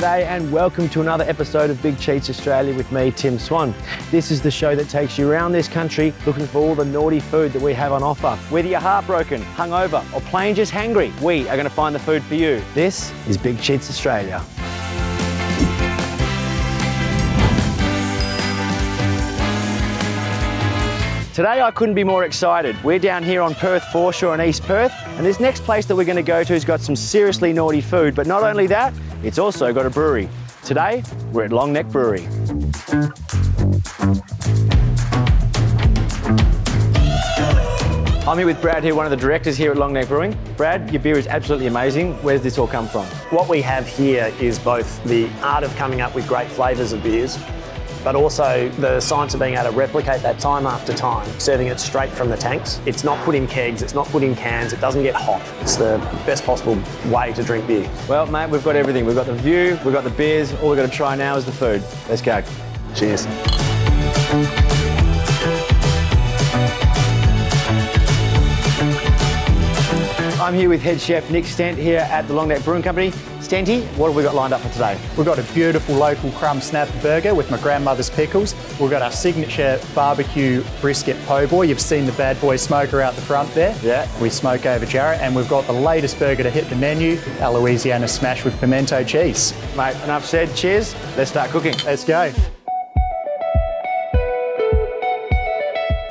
G'day and welcome to another episode of Big Cheats Australia with me, Tim Swan. This is the show that takes you around this country looking for all the naughty food that we have on offer. Whether you're heartbroken, hungover or plain just hangry, we are going to find the food for you. This is Big Cheats Australia. Today I couldn't be more excited. We're down here on Perth Foreshore in East Perth, and this next place that we're going to go to has got some seriously naughty food, but not only that, it's also got a brewery. Today, we're at Long Neck Brewery. I'm here with Brad here, one of the directors here at Long Neck Brewing. Brad, your beer is absolutely amazing. Where does this all come from? What we have here is both the art of coming up with great flavours of beers, but also the science of being able to replicate that time after time, serving it straight from the tanks. It's not put in kegs, it's not put in cans, it doesn't get hot. It's the best possible way to drink beer. Well, mate, we've got everything. We've got the view, we've got the beers, all we've got to try now is the food. Let's go. Cheers. I'm here with head chef Nick Stent here at the Long Neck Brewing Company. Stenty, what have we got lined up for today? We've got a beautiful local crumb snapper burger with my grandmother's pickles. We've got our signature barbecue brisket po' boy. You've seen the bad boy smoker out the front there. Yeah. We smoke over Jarrah, and we've got the latest burger to hit the menu, our Louisiana smash with pimento cheese. Mate, enough said. Cheers. Let's start cooking. Let's go.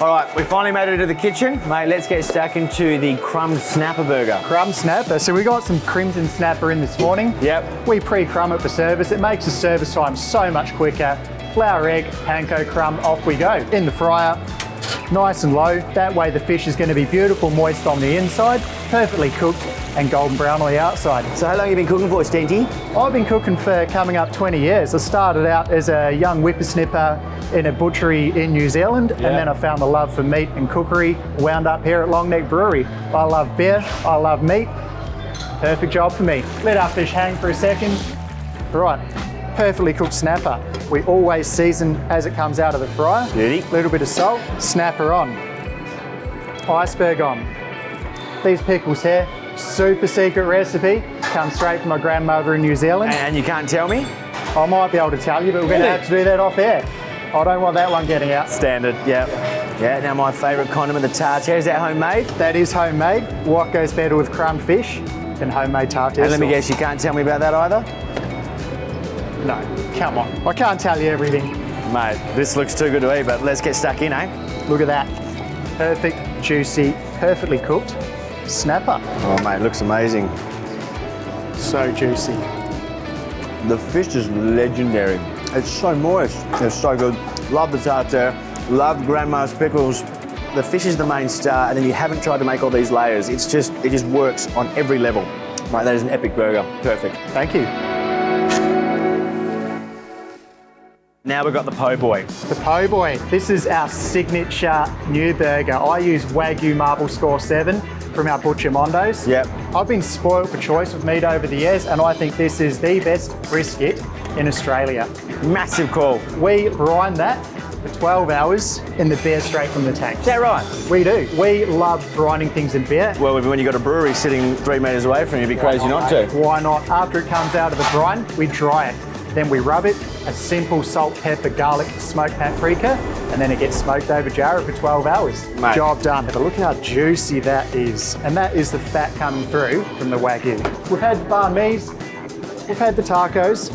All right, we finally made it to the kitchen. Mate, let's get stuck into the crumb snapper burger. Crumb snapper. So we got some crimson snapper in this morning. Yep. We pre-crumb it for service. It makes the service time so much quicker. Flour, egg, panko crumb, off we go. In the fryer, nice and low. That way the fish is going to be beautiful, moist on the inside, perfectly cooked and golden brown on the outside. So how long have you been cooking for, Stenty? I've been cooking for coming up 20 years. I started out as a young whippersnipper in a butchery in New Zealand, and then I found the love for meat and cookery, wound up here at Long Neck Brewery. I love beer, I love meat. Perfect job for me. Let our fish hang for a second. Right, perfectly cooked snapper. We always season as it comes out of the fryer. Beauty. Little bit of salt, snapper on. Iceberg on. These pickles here, super secret recipe, comes straight from my grandmother in New Zealand. And you can't tell me? I might be able to tell you, but we're going to have to do that off air. I don't want that one getting out. Standard, yeah. Yeah, now my favourite condiment, the tartare. Is that homemade? That is homemade. What goes better with crumbed fish than homemade tartare And let me sauce? guess, you can't tell me about that either? No, come on. I can't tell you everything. Mate, this looks too good to eat, but let's get stuck in, eh? Look at that. Perfect, juicy, perfectly cooked snapper. Oh, mate, looks amazing. So juicy. The fish is legendary. It's so moist. It's so good. Love the tartare. Love grandma's pickles. The fish is the main star, and then you haven't tried to make all these layers. It just works on every level. Right, that is an epic burger. Perfect. Thank you. Now we've got the po' boy. The po' boy. This is our signature new burger. I use Wagyu Marble Score 7 from our Butcher Mondo's. Yep. I've been spoiled for choice with meat over the years, and I think this is the best brisket in Australia. Massive call. We brine that for 12 hours in the beer straight from the tank. Is that right? We do. We love brining things in beer. Well, when you've got a brewery sitting 3 metres away from you, it'd be crazy not to. Why not? After it comes out of the brine, we dry it. Then we rub it, a simple salt, pepper, garlic, smoked paprika, and then it gets smoked over Jarrah for 12 hours. Mate. Job done. But look how juicy that is. And that is the fat coming through from the Wagyu. We've had the banh mi's, we've had the tacos.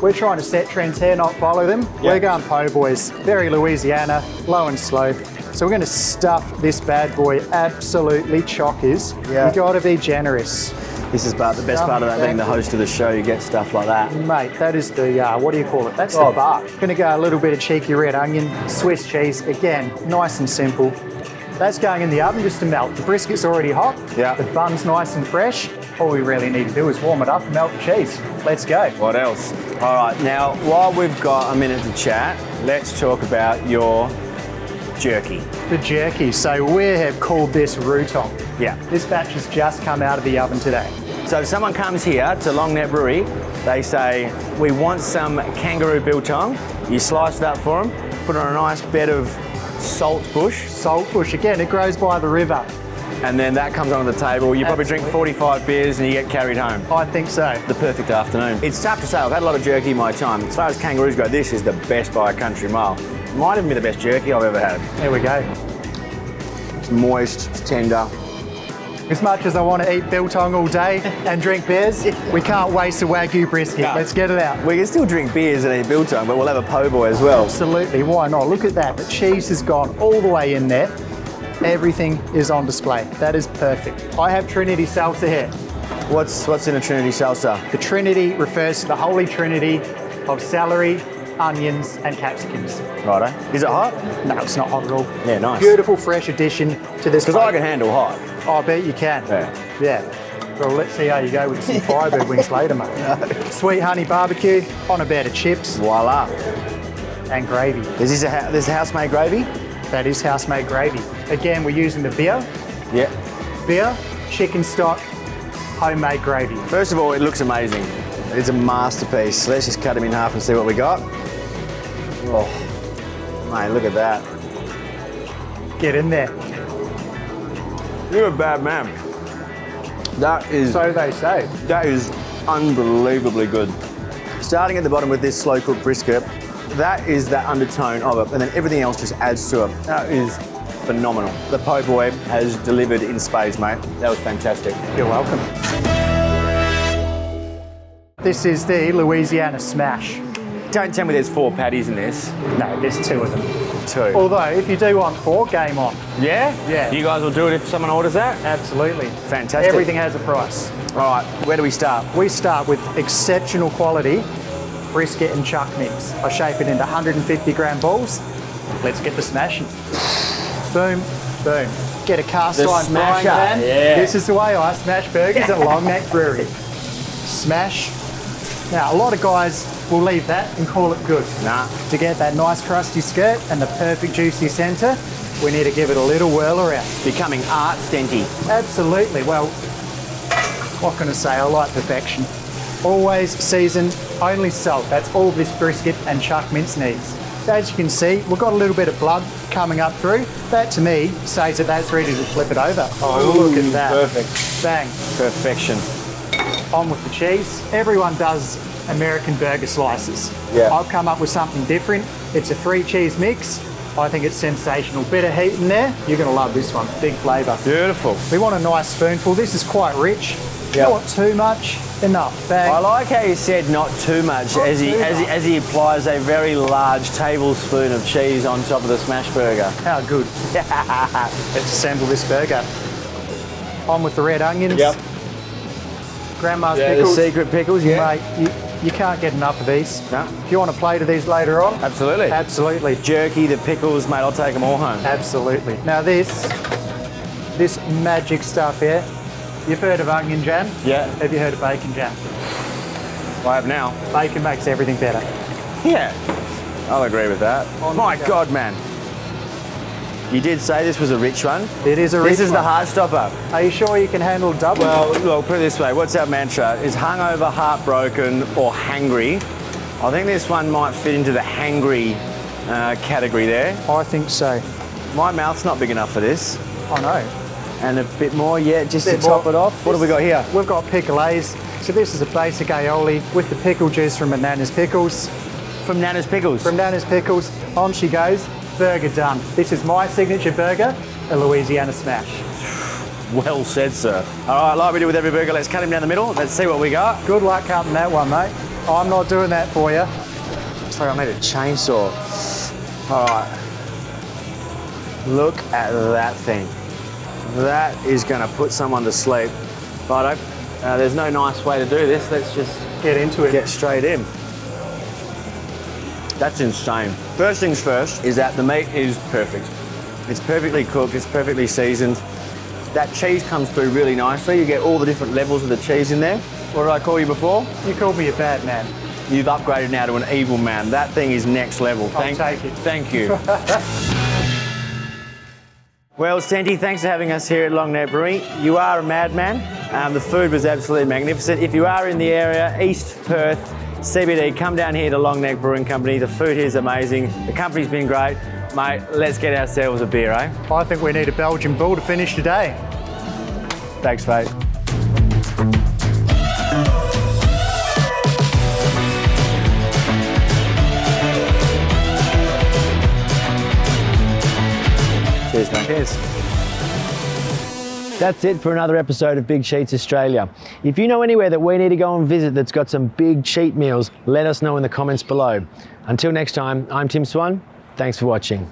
We're trying to set trends here, not follow them. We're going po' boys, very Louisiana, low and slow. So we're going to stuff this bad boy absolutely chockers. Yeah. You've got to be generous. This is the best part of that being the host of the show. You get stuff like that. Mate, that is the, what do you call it? That's the bark. Gonna go a little bit of cheeky red onion, Swiss cheese, again, nice and simple. That's going in the oven just to melt. The brisket's already hot. Yeah. The bun's nice and fresh. All we really need to do is warm it up and melt the cheese. Let's go. What else? All right, now, while we've got a minute to chat, let's talk about your jerky. The jerky. So we have called this Routon. Yeah. This batch has just come out of the oven today. So if someone comes here to Long Neck Brewery, they say, we want some kangaroo biltong. You slice it up for them, put it on a nice bed of salt bush. Salt bush, again, it grows by the river. and then that comes onto the table. You probably drink Absolutely. 45 beers and you get carried home. I think so. The perfect afternoon. It's tough to say. I've had a lot of jerky in my time. As far as kangaroos go, this is the best by a country mile. Might even be the best jerky I've ever had. There we go. It's moist, it's tender. As much as I want to eat biltong all day and drink beers, we can't waste a Wagyu brisket. No. Let's get it out. We can still drink beers and eat biltong, but we'll have a po' boy as well. Absolutely, why not? Look at that. The cheese has gone all the way in there. Everything is on display. That is perfect. I have Trinity salsa here. What's in a Trinity salsa? The Trinity refers to the holy trinity of celery, onions, and capsicums. Righto. Is it hot? No, it's not hot at all. Yeah, nice. Beautiful, fresh addition to this. Because I can handle hot. I bet you can. Yeah. Well, let's see how you go with some Firebird wings later, mate. Sweet honey barbecue on a bed of chips Voila. and gravy. Is this this house-made gravy? That is house-made gravy. Again, we're using the beer, Yeah. chicken stock, homemade gravy. First of all, it looks amazing. It's a masterpiece. Let's just cut them in half and see what we got. Oh, mate, look at that. Get in there. You're a bad man. That is So they say. unbelievably good. Starting at the bottom with this slow cooked brisket, that is the undertone of it, and then everything else just adds to it. That is phenomenal. The po' boy has delivered in spades, mate. That was fantastic. You're welcome. This is the Louisiana Smash. Don't tell me there's 4 patties in this. No, there's 2 of them. 2. Although, if you do want 4, game on. Yeah? Yeah. You guys will do it if someone orders that? Absolutely. Fantastic. Everything has a price. All right, where do we start? We start with exceptional quality brisket and chuck mix. I shape it into 150 gram balls. Let's get the smashing. Boom, boom. Get a cast The iron frying smasher, pan. yeah. This is the way I smash burgers at Long Neck Brewery. Smash. Now, a lot of guys will leave that and call it good. Nah. To get that nice crusty skirt and the perfect juicy centre, we need to give it a little whirl around. Becoming art stenty. Absolutely. Well, what can I say? I like perfection. Always seasoned, only salt. That's all this brisket and chuck mince needs. As you can see, we've got a little bit of blood coming up through. That to me says that that's ready to flip it over. Oh, look at that. Perfect. Bang. Perfection. On with the cheese. Everyone does American burger slices. Yeah. I've come up with something different. It's a 3 cheese mix. I think it's sensational. Bit of heat in there. You're going to love this one. Big flavour. Beautiful. We want a nice spoonful. This is quite rich. Yeah. Not too much. Enough. Bang. I like how you said not too much, Not as too much. he applies a very large tablespoon of cheese on top of the smash burger. How good. Let's assemble this burger. On with the red onions. Yep. Grandma's The pickles. secret pickles, yeah. Mate, you can't get enough of these. No. If you want a plate of these later on, Absolutely. absolutely. Jerky, the pickles, mate, I'll take them all home. Absolutely. Now this magic stuff here, you've heard of onion jam? Yeah. Have you heard of bacon jam? I have now. Bacon makes everything better. Yeah. I'll agree with that. On My we go. God, man. You did say this was a rich one. It is a rich This is the one. heart stopper. Are you sure you can handle double? Well, look, put it this way. What's our mantra? Is hungover, heartbroken, or hangry? I think this one might fit into the hangry category there. I think so. My mouth's not big enough for this. I know. And a bit more, yeah, just to Bit top more. it off. What have we got here? We've got pickles. So this is a basic aioli with the pickle juice from Nana's Pickles. From Nana's Pickles. From Nana's Pickles, on she goes. Burger done. This is my signature burger, a Louisiana Smash. Well said, sir. All right, like we do with every burger, let's cut him down the middle. Let's see what we got. Good luck cutting that one, mate. I'm not doing that for you. Sorry, I made a chainsaw. All right. Look at that thing. That is going to put someone to sleep. Righto. There's no nice way to do this. Let's just Get into it. get straight in. That's insane. First things first is that the meat is perfect. It's perfectly cooked, it's perfectly seasoned. That cheese comes through really nicely. You get all the different levels of the cheese in there. What did I call you before? You called me a bad man. You've upgraded now to an evil man. That thing is next level. I'll take it. Thank you. Well, Stenty, thanks for having us here at Long Neck Brewing. You are a madman. The food was absolutely magnificent. If you are in the area, East Perth, CBD, come down here to Long Neck Brewing Company. The food here is amazing. The company's been great. Mate, let's get ourselves a beer, eh? I think we need a Belgian bull to finish today. Thanks, mate. Cheers, mate. Cheers. That's it for another episode of Big Cheats Australia. If you know anywhere that we need to go and visit that's got some big cheat meals, let us know in the comments below. Until next time, I'm Tim Swan. Thanks for watching.